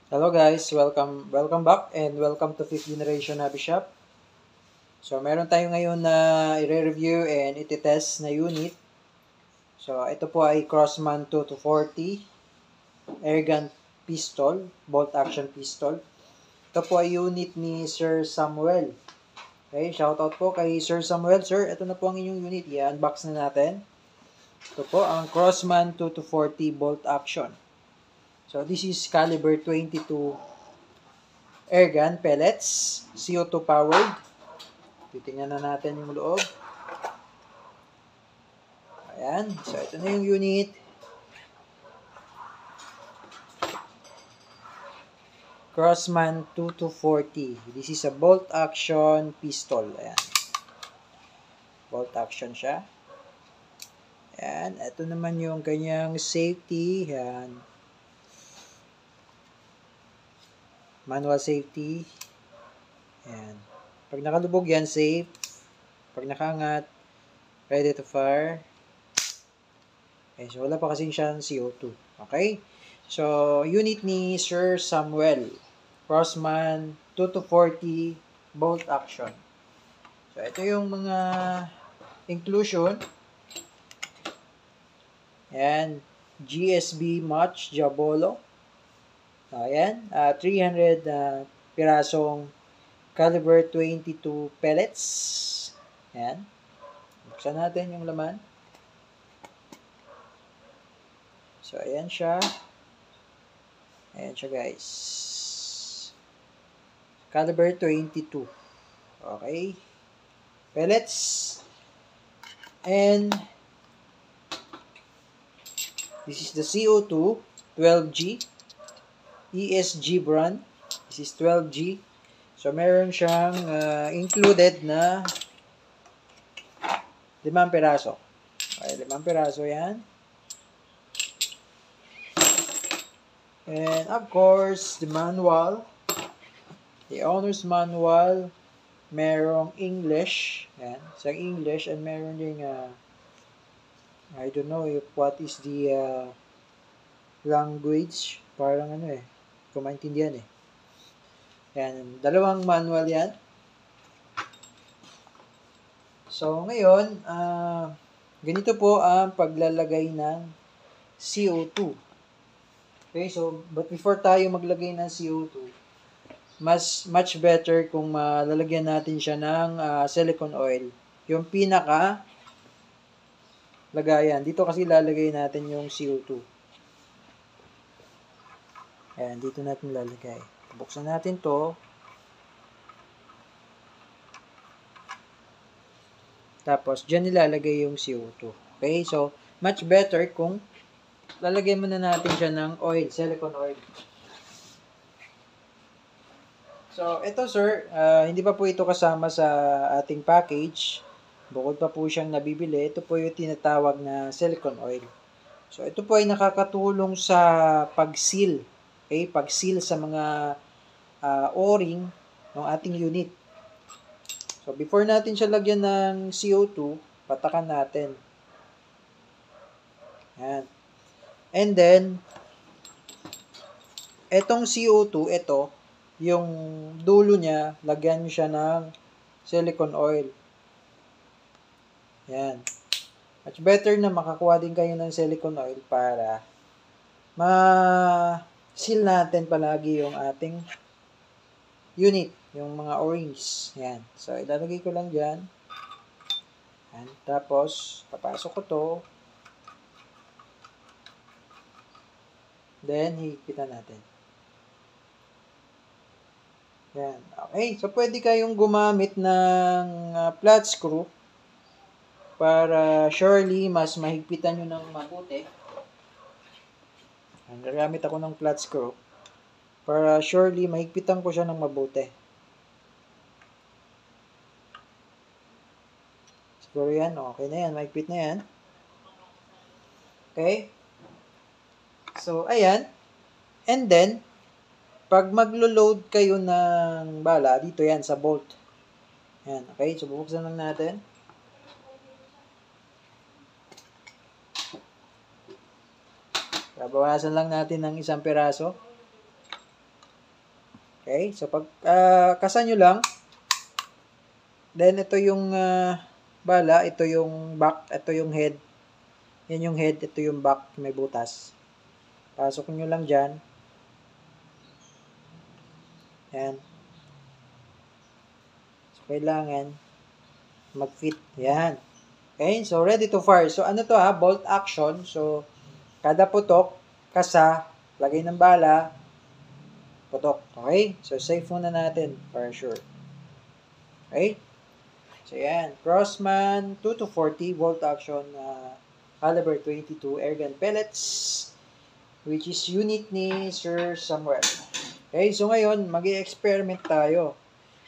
Hello guys, welcome back and welcome to 5th Generation Hobby Shop. So meron tayo ngayon na i-review and iti-test na unit. So ito po ay Crossman 2240 airgun pistol, bolt action pistol. Ito po ay unit ni Sir Samuel. Okay, shoutout po kay Sir Samuel. Sir, ito na po ang inyong unit. I-unbox na natin. Ito po ang Crossman 2240 bolt action. So this is caliber 22 airgun pellets, CO2 powered. Titingnan na natin yung loob. Ayan. So, ito na yung unit. Crossman 2240. This is a bolt action pistol. Ayan. Bolt action siya. Ayan. Ito naman yung kanyang safety. Ayan. Manual safety. Ayan. Pag nakalubog yan, safe. Pag nakaangat, ready to fire. Okay, so wala pa kasing siyang CO2. Okay? So, unit ni Sir Samuel. Crossman 2240 bolt action. So, ito yung mga inclusion. Ayan. GSB Match Jabolo. Ayan. 300 pirasong caliber 22 pellets. Ayan. Buksan natin yung laman. So, ayan siya. Ayan siya, guys. Caliber 22. Okay. Pellets. And this is the CO2 12G. ESG brand. This is 12G. So, meron siyang included na 5 piraso. Okay, 5 piraso yan. And, of course, the manual. The owner's manual. Merong English. Yan. Sa English. And meron ding, I don't know if what is the language. Parang ano eh. Kung maintindihan eh. Yan. Dalawang manual yan. So, ngayon, ganito po ang paglalagay ng CO2. Okay, so, but before tayo maglagay ng CO2, much better kung malalagyan natin siya ng silicone oil. Yung pinaka lagayan. Dito kasi lalagay natin yung CO2. Ayan, dito natin lalagay. Buksan natin to. Tapos, dyan nilalagay yung CO2. Okay, so, much better kung lalagay muna natin siya ng oil, silicone oil. So, ito sir, hindi pa po ito kasama sa ating package. Bukod pa po siyang nabibili. Ito po yung tinatawag na silicone oil. So, ito po ay nakakatulong sa pag-seal. Okay, pag-seal sa mga o-ring ng ating unit. So, before natin siya lagyan ng CO2, patakan natin. Ayan. And then, etong CO2, ito, yung dulo niya, lagyan nyo siya ng silicone oil. Ayan. Much better na makakuha din kayo ng silicone oil para ma-seal natin palagi yung ating unit, yung mga o-rings. Ayan. So, ilalagay ko lang dyan. Ayan. Tapos, papasok ko to. Then, higpitan natin. Ayan. Okay. So, pwede kayong gumamit ng flat screw para surely mas mahigpitan nyo ng mabuti. Gagamit ako ng flat screw para surely mahigpitan ko siya ng mabuti. Siguro yan. Okay na yan. Mahigpit na yan. Okay. So, ayan. And then, pag maglo-load kayo ng bala, dito yan sa bolt. Ayan. Okay. So, bubuksan lang natin. Babawasan lang natin ng 1 piraso. Okay? So, pag kasan nyo lang, then ito yung bala, ito yung back, ito yung head. Yan yung head, ito yung back, may butas. Pasok nyo lang dyan. Yan. So, kailangan mag-fit. Yan. Okay, so ready to fire. So, ano to bolt action. So, kada putok, kasa, lagay ng bala, putok. Okay? So, safe muna natin for sure. Okay? So, yan. Crossman 2 to 40 bolt action caliber 22 airgun pellets which is unit ni Sir Samuel. Okay? So, ngayon, mag-i-experiment tayo.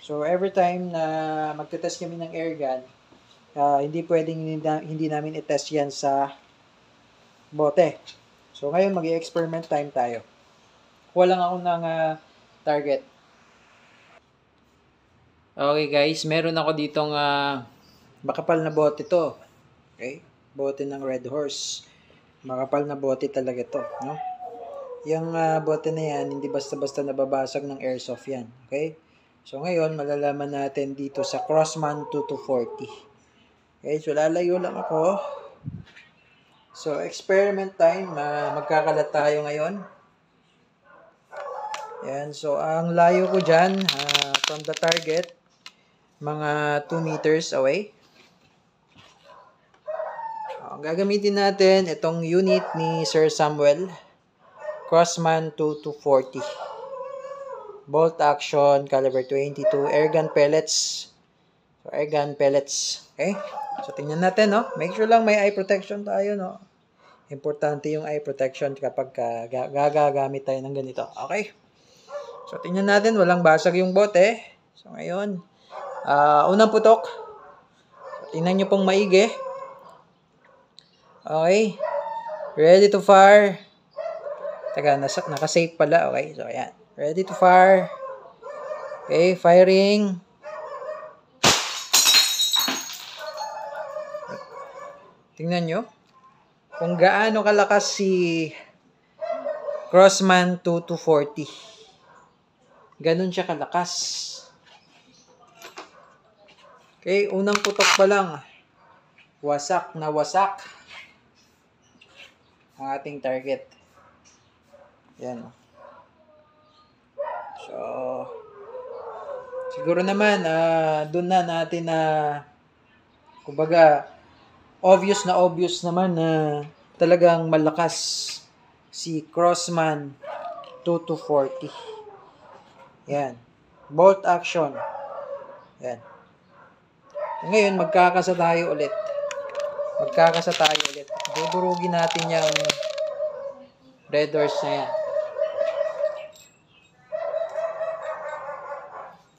So, every time na magte-test kami ng airgun, hindi pwedeng hindi namin i-test yan sa bote. So, ngayon, mag-i-experiment time tayo. Kuha lang ako ng target. Okay guys, meron ako ditong makapal na bote to. Okay? Bote ng Red Horse. Makapal na bote talaga to. No? Yung bote na yan, hindi basta-basta nababasag ng airsoft yan. Okay? So, ngayon, malalaman natin dito sa Crossman 2 to 40. Okay? So, lalayo lang ako. So, experiment time. Magkakalat tayo ngayon. Yan. So, ang layo ko dyan from the target, mga 2 meters away. Ang gagamitin natin, itong unit ni Sir Samuel. Crossman 2 to 40. Bolt action, caliber 22, airgun pellets. So, airgun pellets. Okay? So, tingnan natin, no? Make sure lang may eye protection tayo, no? Importante yung eye protection kapag gagamit tayo ng ganito. Okay? So, tingnan natin, walang basag yung bote. So, ngayon, unang putok. So, tingnan nyo pong maigi. Okay? Ready to fire. Teka, naka-safe pala. Okay, so ayan. Ready to fire. Okay, firing. Tingnan nyo. Kung gaano kalakas si Crossman 2 to 40. Ganun siya kalakas. Okay, unang putok pa lang. Wasak na wasak ang ating target. Yan. So, siguro naman, doon na natin kumbaga, obvious naman na talagang malakas si Crossman 2 to 40. Yan. Bolt action. Yan. Ngayon, magkakasa tayo ulit. Dudurugin natin yung Red Horse na yan.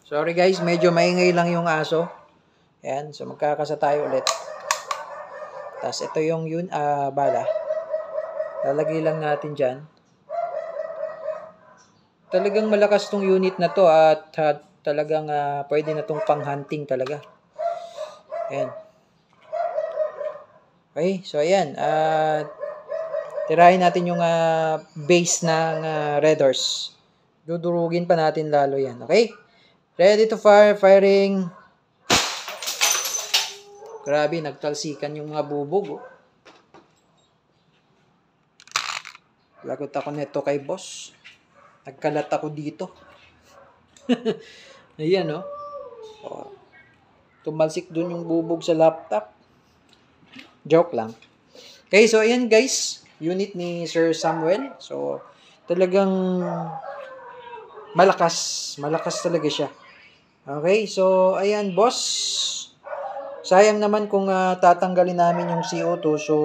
Sorry guys, medyo maingay lang yung aso. Ayan, so magkakasa tayo ulit. Tapos ito yung bala. Lalagay lang natin dyan. Talagang malakas tong unit na to at talagang pwede na tong pang-hunting talaga. Ayan. Okay, so ayan. Tirahin natin yung base ng Red Horse. Dudurugin pa natin lalo yan. Okay? Ready to fire. Firing. Grabe, nagtalsikan yung mga bubog. Lagot ako nito kay boss. Nagkalat ako dito. Ayan, no? Oh. Tumalsik dun yung bubog sa laptop. Joke lang. Okay, so ayan guys. Unit ni Sir Samuel. So, talagang malakas. Malakas talaga siya. Okay, so ayan boss. Sayang naman kung tatanggalin namin yung CO2. So,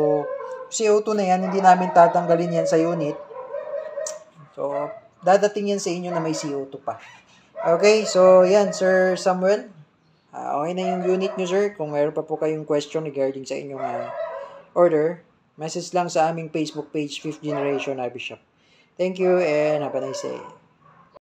CO2 na yan, hindi namin tatanggalin yan sa unit. So, dadating yan sa inyo na may CO2 pa. Okay, so yan Sir Samuel. Okay na yung unit nyo sir. Kung mayroon pa po kayong question regarding sa inyong order, message lang sa aming Facebook page, 5th Generation RV Shop. Thank you and have a nice day.